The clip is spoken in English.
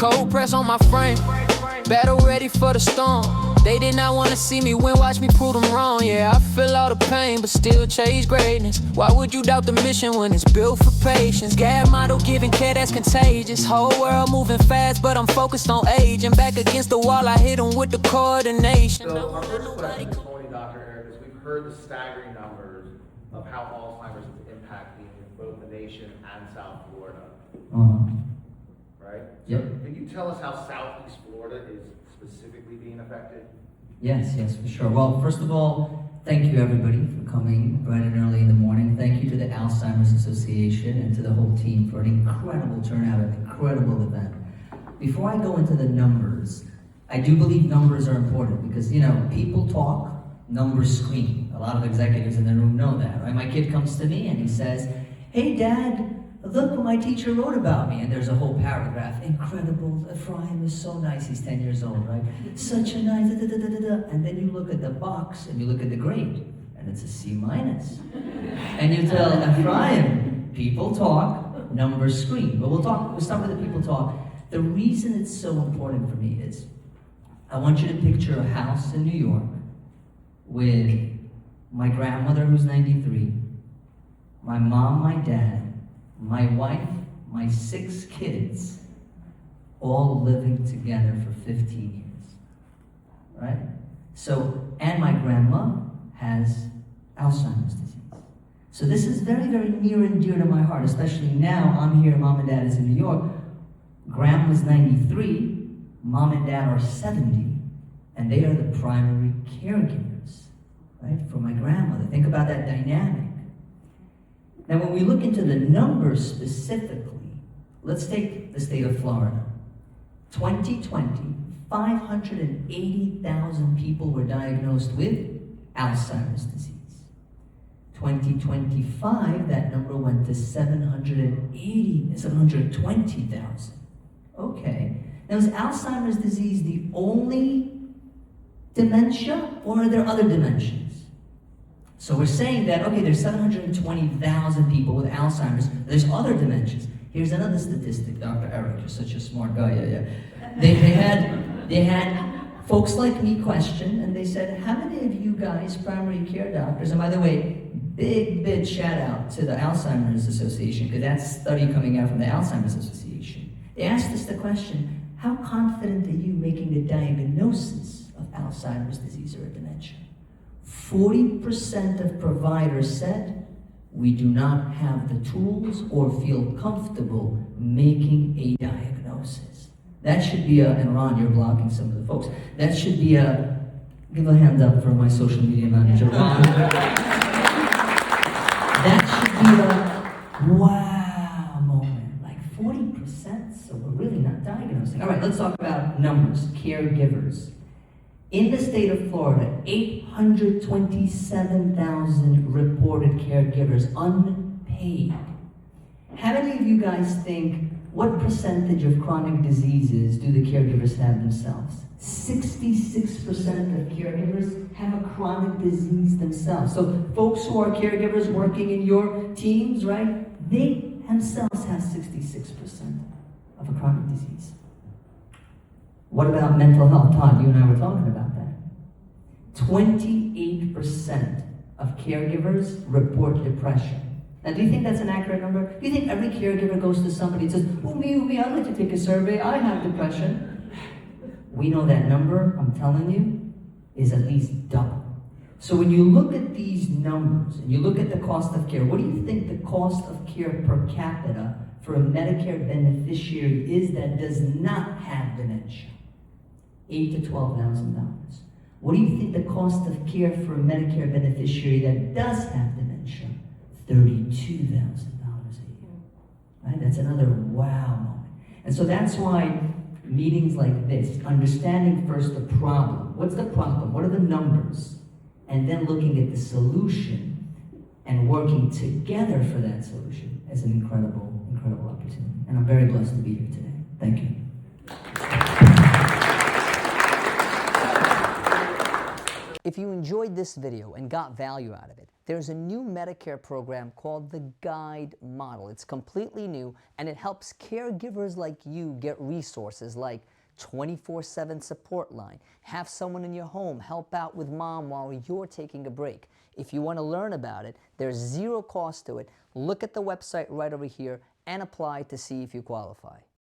Cold press on my frame, battle ready for the storm. They did not want to see me win, watch me prove them wrong. Yeah, I feel all the pain, but still chase greatness. Why would you doubt the mission when it's built for patience? Gab model giving care that's contagious. Whole world moving fast, but I'm focused on age. And back against the wall, I hit them with the coordination. So our first question this morning, Dr. Erik, is we've heard the staggering numbers of how Alzheimer's is impacting both the nation and South Florida. Right? Yep. Can you tell us how Southeast Florida is specifically being affected? Yes, for sure. Well, first of all, thank you everybody for coming bright and early in the morning. Thank you to the Alzheimer's Association and to the whole team for an incredible turnout, an incredible event. Before I go into the numbers, I do believe numbers are important because, people talk, numbers scream. A lot of executives in the room know that, right? My kid comes to me and he says, "Hey, Dad, look what my teacher wrote about me." And there's a whole paragraph. Incredible. Ephraim is so nice. He's 10 years old, right? Such a nice, And then you look at the box and you look at the grade, and it's a C-. And you tell Ephraim, people talk, numbers scream. But we'll start with the people talk. The reason it's so important for me is I want you to picture a house in New York with my grandmother who's 93, my mom, my dad, my wife, my 6 kids, all living together for 15 years, right? So, and my grandma has Alzheimer's disease. So this is very, very near and dear to my heart, especially now I'm here, mom and dad is in New York. Grandma's 93, mom and dad are 70, and they are the primary caregivers, right, for my grandmother. Think about that dynamic. Now, when we look into the numbers specifically, let's take the state of Florida. 2020, 580,000 people were diagnosed with Alzheimer's disease. 2025, that number went to 720,000. Okay. Now, is Alzheimer's disease the only dementia, or are there other dementias? So we're saying that, okay, there's 720,000 people with Alzheimer's. There's other dementias. Here's another statistic, Dr. Erik, you're such a smart guy, yeah. They had folks like me question, and they said, how many of you guys, primary care doctors, and by the way, big shout out to the Alzheimer's Association, because that's a study coming out from the Alzheimer's Association. They asked us the question, how confident are you making the diagnosis of Alzheimer's disease or a dementia? 40% of providers said, we do not have the tools or feel comfortable making a diagnosis. That should be and Ron, you're blocking some of the folks. That should be give a hand up for my social media manager, Ron. That should be wow moment, like 40%, so we're really not diagnosing. All right, let's talk about numbers, caregivers. In the state of Florida, 827,000 reported caregivers, unpaid. How many of you guys think, what percentage of chronic diseases do the caregivers have themselves? 66% of caregivers have a chronic disease themselves. So folks who are caregivers working in your teams, right, they themselves have 66% of a chronic disease. What about mental health? Todd, you and I were talking about that. 28% of caregivers report depression. Now, do you think that's an accurate number? Do you think every caregiver goes to somebody and says, oh, me, I'd like to take a survey, I have depression? We know that number, I'm telling you, is at least double. So when you look at these numbers, and you look at the cost of care, what do you think the cost of care per capita for a Medicare beneficiary is that does not have dementia? $8,000 to $12,000. What do you think the cost of care for a Medicare beneficiary that does have dementia? $32,000 a year. Right? That's another wow moment. And so that's why meetings like this, understanding first the problem. What's the problem? What are the numbers? And then looking at the solution and working together for that solution is an incredible opportunity. And I'm very blessed to be here today. Thank you. If you enjoyed this video and got value out of it, there's a new Medicare program called the Guide Model. It's completely new and it helps caregivers like you get resources like 24/7 support line, have someone in your home help out with mom while you're taking a break. If you want to learn about it, there's zero cost to it. Look at the website right over here and apply to see if you qualify.